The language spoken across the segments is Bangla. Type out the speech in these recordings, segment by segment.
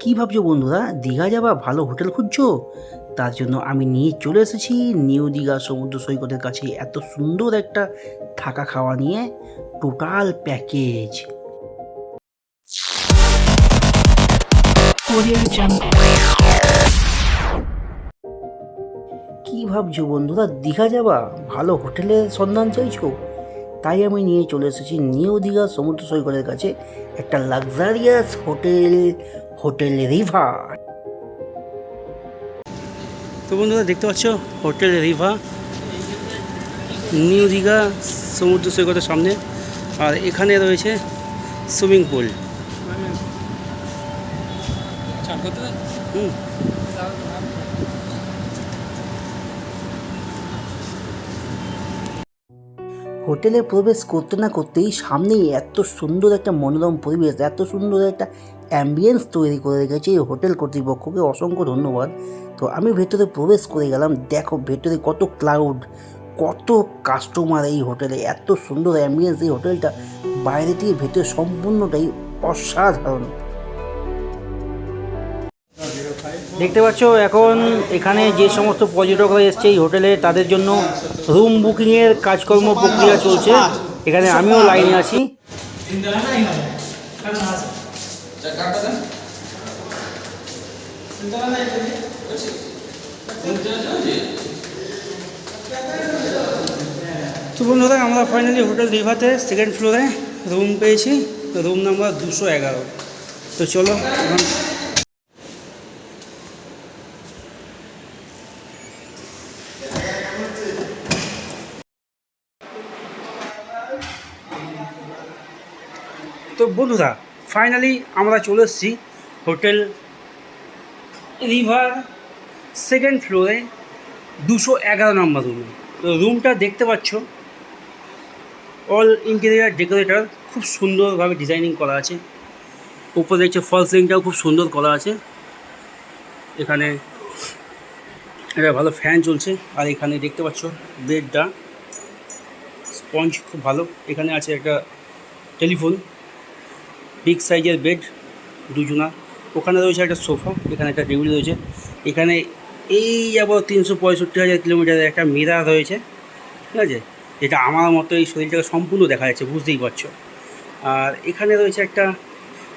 কী ভাবছো বন্ধুরা, দীঘা যাবা ভালো হোটেল খুঁজছো? তার জন্য আমি নিয়ে চলে এসেছি নিউ দীঘা সমুদ্র সৈকতের কাছে এত সুন্দর একটা থাকা খাওয়া নিয়ে টোটাল প্যাকেজ। কী ভাবছো বন্ধুরা, দীঘা যাবা ভালো হোটেলের সন্ধান চাইছো? তাই আমি নিয়ে চলে এসেছি নিউ দীঘা সমুদ্র সৈকতের কাছে একটা লাক্সারিয়াস হোটেল, হোটেল রিভা। তো বন্ধুরা দেখতে পাচ্ছ হোটেল রিভা নিউ দীঘা সমুদ্র সৈকতের সামনে, আর এখানে রয়েছে সুইমিং পুল। হোটেলে প্রবেশ করতে না করতেই সামনেই এত সুন্দর একটা মনোরম পরিবেশ, এত সুন্দর একটা অ্যাম্বিয়েন্স তৈরি করে রেখেছে এই হোটেল কর্তৃপক্ষকে অসংখ্য ধন্যবাদ। তো আমি ভেতরে প্রবেশ করে গেলাম, দেখো ভেতরে কত ক্লাউড, কত কাস্টমার এই হোটেলে, এত সুন্দর অ্যাম্বিয়েন্স এই হোটেলটা, বাইরে থেকে ভেতরে সম্পূর্ণটাই অসাধারণ। দেখতে পাচ্ছ এখন এখানে যে সমস্ত পর্যটকরা এসছে এই হোটেলে তাদের জন্য রুম বুকিংয়ের কাজকর্ম প্রক্রিয়া চলছে। এখানে আমিও লাইনে আছি। তো বন্ধুরা আমরা ফাইনালি হোটেল রিভাতে সেকেন্ড ফ্লোরে রুম পেয়েছি, রুম নাম্বার 211। তো চলো এখন তো বন্ধুরা ফাইনালি আমরা চলে এসেছি হোটেল রিভার সেকেন্ড ফ্লোরে 211 নম্বর রুমে। তো রুমটা দেখতে পাচ্ছ অল ইন্টেরিয়ার ডেকোরেটর খুব সুন্দরভাবে ডিজাইনিং করা আছে। উপরে দেখছে ফল সিলিংটাও খুব সুন্দর করা আছে। এখানে একটা ভালো ফ্যান চলছে, আর এখানে দেখতে পাচ্ছ বেডটা স্পঞ্জ খুব ভালো। এখানে আছে একটা টেলিফোন, বিগ সাইজের বেড দুজনা। ওখানে রয়েছে একটা সোফা, এখানে একটা টেবিল রয়েছে। এখানে এই যাবৎ 365,000 কিলোমিটারের একটা মিরার রয়েছে, ঠিক আছে, যেটা আমার মতো এই শরীরটাকে সম্পূর্ণ দেখা যাচ্ছে, বুঝতেই পারছো। আর এখানে রয়েছে একটা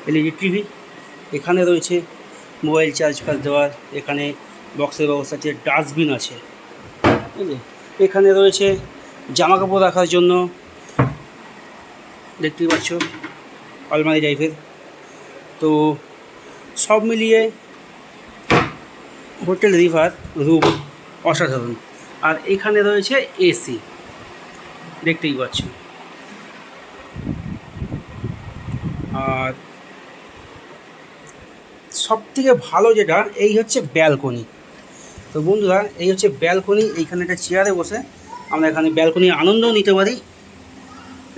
এলইডি টিভি, এখানে রয়েছে মোবাইল চার্জ ফার্জ দেওয়ার, এখানে বক্সের ব্যবস্থা আছে, ডাস্টবিন আছে, ঠিক আছে। এখানে রয়েছে জামা কাপড় রাখার জন্য, দেখতেই পাচ্ছ আলমারি টাইপের। তো সব মিলিয়ে হোটেল রিভার রুম অসাধারণ। আর এখানে রয়েছে এসি, দেখতেই পাচ্ছ। আর সবথেকে ভালো যেটা এই হচ্ছে ব্যালকনি। তো বন্ধুরা এই হচ্ছে ব্যালকনি, এইখানে একটা চেয়ারে বসে আমরা এখানে ব্যালকনির আনন্দও নিতে পারি।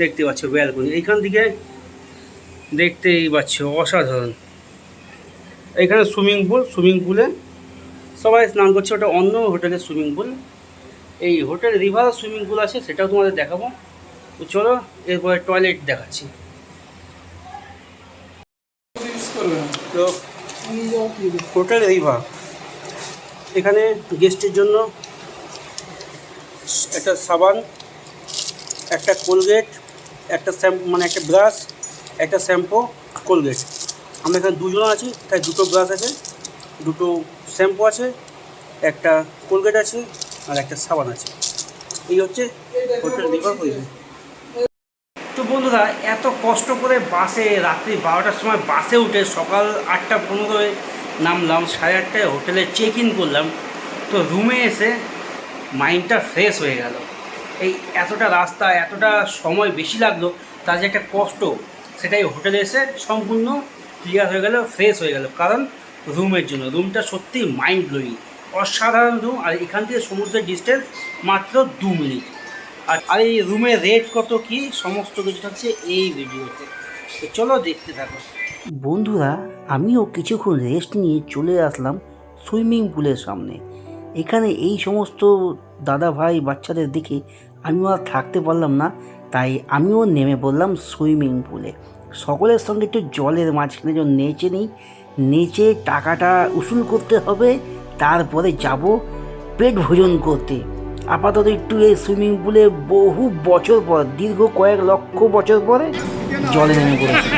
দেখতে পাচ্ছ ব্যালকনি, এইখান থেকে দেখতেই পাচ্ছ অসাধারণ। এইখানে সুইমিং পুল, সুইমিং পুলে সবাই স্নান করছে, ওটা অন্য হোটেলের সুইমিং পুল। এই হোটেল রিভার সুইমিং পুল আছে, সেটাও তোমাদের দেখাবো। তো চলো এরপরে টয়লেট দেখাচ্ছি। তো হোটেল রিভার এখানে গেস্টের জন্য একটা সাবান, একটা কোলগেট, একটা মানে একটা ব্রাশ, একটা শ্যাম্পু, কোলগেট। আমরা এখানে দুজন আছি তাই দুটো ব্রাশ আছে, দুটো শ্যাম্পু আছে, একটা কোলগেট আছে, আর একটা সাবান আছে। এই হচ্ছে হোটেল রিভার পরিষেবা। তো বন্ধুরা এত কষ্ট করে বাসে রাত্রি 12টার সময় বাসে উঠে সকাল 8:15 নামলাম, 8:30টায় হোটেলে চেক ইন করলাম। তো রুমে এসে মাইন্ডটা ফ্রেশ হয়ে গেল। এই এতটা রাস্তা, এতটা সময় বেশি লাগলো, তার যে একটা কষ্ট, সেটাই হোটেলে এসে সম্পূর্ণ ক্লিয়ার হয়ে গেল, ফ্রেশ হয়ে গেল। কারণ রুমের জন্য, রুমটা সত্যি মাইন্ড ব্লোয়িং, অসাধারণ রুম। আর এখান থেকে সমুদ্রের ডিস্টেন্স মাত্র 2 মিনিট। আর এই রুমের রেট কত কি সমস্ত কিছু থাকছে এই ভিডিওতে, তো চলো দেখতে থাকো। বন্ধুরা আমিও কিছুক্ষণ রেস্ট নিয়ে চলে আসলাম সুইমিং পুলের সামনে। এখানে এই সমস্ত দাদা ভাই বাচ্চাদের দেখে আমিও আর থাকতে পারলাম না, তাই আমিও নেমে পড়লাম সুইমিং পুলে। সকলের সঙ্গে একটু জলের মাঝখানে যেন নেচে নিই, নেচে টাকাটা উসুল করতে হবে, তারপরে যাব পেট ভোজন করতে। আপাতত একটু এই সুইমিং পুলে বহু বছর পর, দীর্ঘ কয়েক লক্ষ বছর পরে জলে নেমে পড়েছি।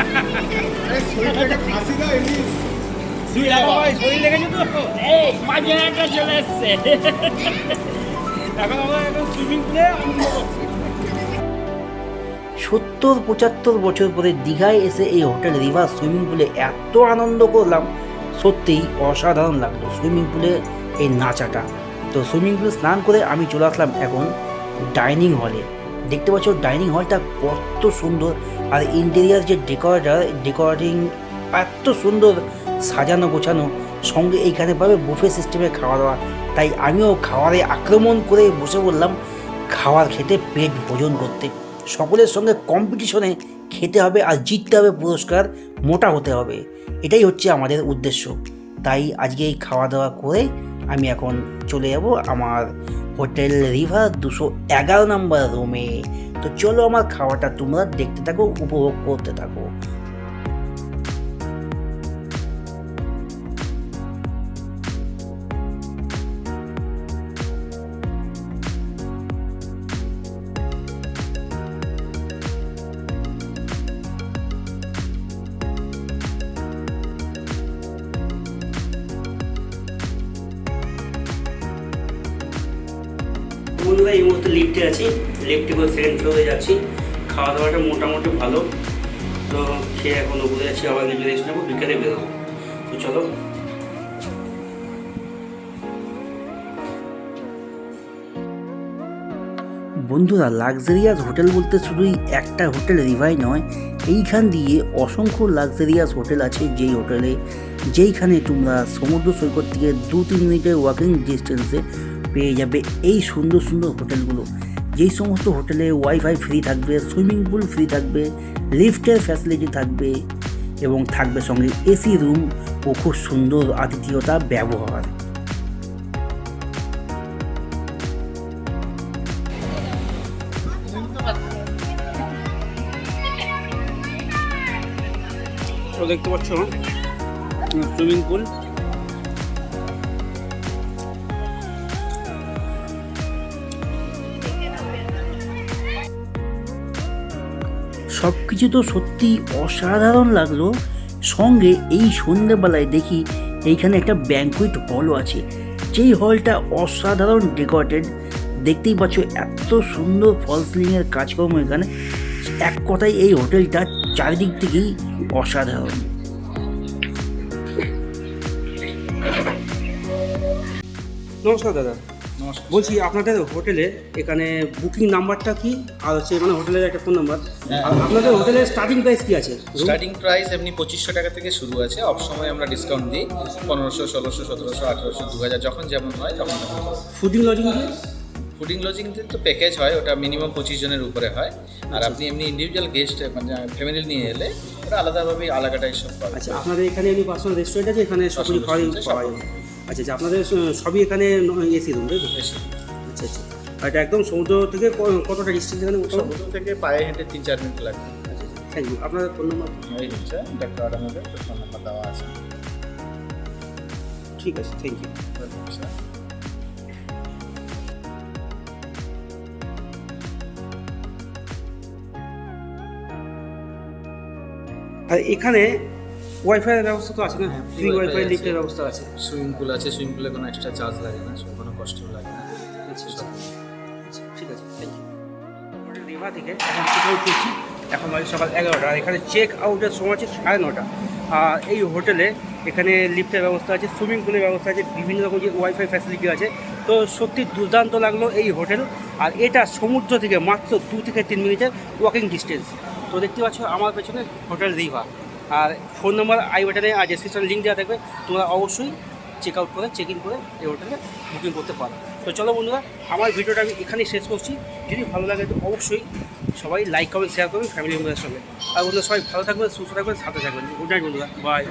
সত্তর 75 বছর পরে দীঘায় এসে এই হোটেল রিভার সুইমিং পুলে এত আনন্দ করলাম, সত্যিই অসাধারণ লাগলো সুইমিং পুলে এই নাচাটা। তো সুইমিং পুলে স্নান করে আমি চলে আসলাম এখন ডাইনিং হলে। দেখতে পাচ্ছ ডাইনিং হলটা কত সুন্দর, আর ইন্টেরিয়ার যে ডেকোরেটিং এত সুন্দর সাজানো গোছানো, সঙ্গে এইখানে পাবে বুফে সিস্টেমে খাওয়া দাওয়া। তাই আমিও খাওয়ারে আক্রমণ করে বসে বললাম খাবার খেতে, পেট ভোজন করতে। সকলের সঙ্গে কম্পিটিশনে খেতে হবে আর জিততে হবে, পুরস্কার মোটা হতে হবে, এটাই হচ্ছে আমাদের উদ্দেশ্য। তাই আজকে এই খাওয়া দাওয়া করে আমি এখন চলে যাব আমার হোটেল রিভার 211 নম্বর রুমে। তো চলো আমার খাওয়াটা তোমরা দেখতে থাকো, উপভোগ করতে থাকো। বন্ধুরা এই মুহূর্তে লিফটে আছি, লিফটে করে সেকেন্ড ফ্লোরে যাচ্ছি। খাওয়া দাওয়াটা মোটামুটি ভালো, তো খেয়ে এখন উপরে যাচ্ছি, আবার কিছু রেস্ট নেবো, বিকেলে বেরোবো। তো চলো। বন্ধুরা, লাক্সারিয়াস হোটেল বলতে শুধুই একটা হোটেল রিভাই নয়, এইখান দিয়ে অসংখ্য লাক্সারিয়াস হোটেল আছে, যেইখানে তোমরা সমুদ্র সৈকত থেকে 2-3 মিনিটের ওয়াকিং ডিস্টেন্সে পেয়ে যাবে এই সুন্দর সুন্দর হোটেলগুলো। যেই সমস্ত হোটেলে ওয়াইফাই ফ্রি থাকবে, সুইমিং পুল ফ্রি থাকবে, লিফটের ফ্যাসিলিটি থাকবে, এবং থাকবে সঙ্গে এসি রুম ও খুব সুন্দর আতিথেয়তা ব্যবহার। তো দেখতে পাচ্ছ সুইমিং পুল, সব কিছু তো সত্যি অসাধারণ লাগলো। সঙ্গে এই সন্ধ্যেবেলায় দেখি এইখানে একটা ব্যাঙ্কুয়েট হলও আছে, যেই হলটা অসাধারণ ডেকোরেটেড। দেখতেই পাচ্ছ এত সুন্দর ফল সিলিংয়ের কাজকর্ম এখানে। এক কথায় এই হোটেলটা চারিদিক থেকেই অসাধারণ। নমস্কার দাদা। নমস্কার। বলছি আপনাদের হোটেলে এখানে বুকিং নাম্বারটা কি, আর হচ্ছে এখানে হোটেলের একটা ফোন নাম্বার, আর আপনাদের হোটেলের স্টার্টিং প্রাইস কি আছে? স্টার্টিং প্রাইস এমনি 2500 টাকা থেকে শুরু আছে, অফ সময় আমরা ডিসকাউন্ট দিই 1500, 1600, 1700, 1800, 2000 যখন যেমন হয় তখন। ফুডিং লজিং দিয়ে? ফুডিং লজিং তো প্যাকেজ হয়, ওটা মিনিমাম 25 জনের উপরে হয়। আর আপনি এমনি ইন্ডিভিজুয়াল গেস্ট মানে ফ্যামিলি নিয়ে এলে ওটা আলাদাভাবে আলাদাটাই সব পাবেন। আচ্ছা, আপনাদের এখানে এমনি পার্সোনাল রেস্টুরেন্ট আছে, এখানে সব কিছু খাওয়াই পাওয়া যাবে? আচ্ছা আচ্ছা, আপনাদের সবই এখানে এসি রুম, তাই তো? আচ্ছা আচ্ছা, আর এটা একদম সমুদ্র থেকে কতটা ডিস্টেন্স এখানে? সমুদ্র থেকে পায়ে হেঁটে 3-4 মিনিট লাগবে। আচ্ছা, থ্যাংক ইউ। আপনাদের ফোন নাম্বার? এই হচ্ছে ডাক্তার আরামদের ফোন নাম্বার দেওয়া আছে। ঠিক আছে, থ্যাংক ইউ। স্যার, আর এখানে ওয়াইফাইয়ের ব্যবস্থা তো আছে না? হ্যাঁ, ফ্রি Wi-Fi ওয়াইফাই আছে। লিফটের ব্যবস্থা আছে? সুইমিং পুল আছে, সুইমিং পুলে কোনো এক্সট্রা চার্জ লাগে না, কোনো কষ্টও লাগে না। আচ্ছা আচ্ছা, ঠিক আছে, থ্যাংক ইউ। হোটেল রিভা থেকে এখন চেক আউট করছি, এখন বাজে সকাল 11টা, আর এখানে চেক আউটের সময় হচ্ছে 9:30। আর এই হোটেলে এখানে লিফটের ব্যবস্থা আছে, সুইমিং পুলের ব্যবস্থা আছে, বিভিন্ন রকম যে ওয়াইফাই ফ্যাসিলিটি আছে। তো সত্যি দুর্দান্ত লাগলো এই হোটেল, আর এটা সমুদ্র থেকে মাত্র 2 থেকে 3 মিনিটের ওয়াকিং ডিস্টেন্স। তো দেখতে পাচ্ছ আমার পেছনে হোটেল রিভা, আর ফোন নাম্বার আই বাটনে আর ডেসক্রিপশনে লিঙ্ক দেওয়া থাকবে, তোমরা অবশ্যই চেক আউট করে চেক ইন করে এই হোটেলে বুকিং করতে পারো। তো চলো বন্ধুরা, আমার ভিডিওটা আমি এখানেই শেষ করছি। যদি ভালো লাগে তো অবশ্যই সবাই লাইক কমেন্ট শেয়ার করবেন ফ্যামিলি মেম্বারের সঙ্গে। আর বন্ধুরা সবাই ভালো থাকবেন, সুস্থ থাকবেন, সাথে থাকবেন। গুড নাইট বন্ধুরা, বাই।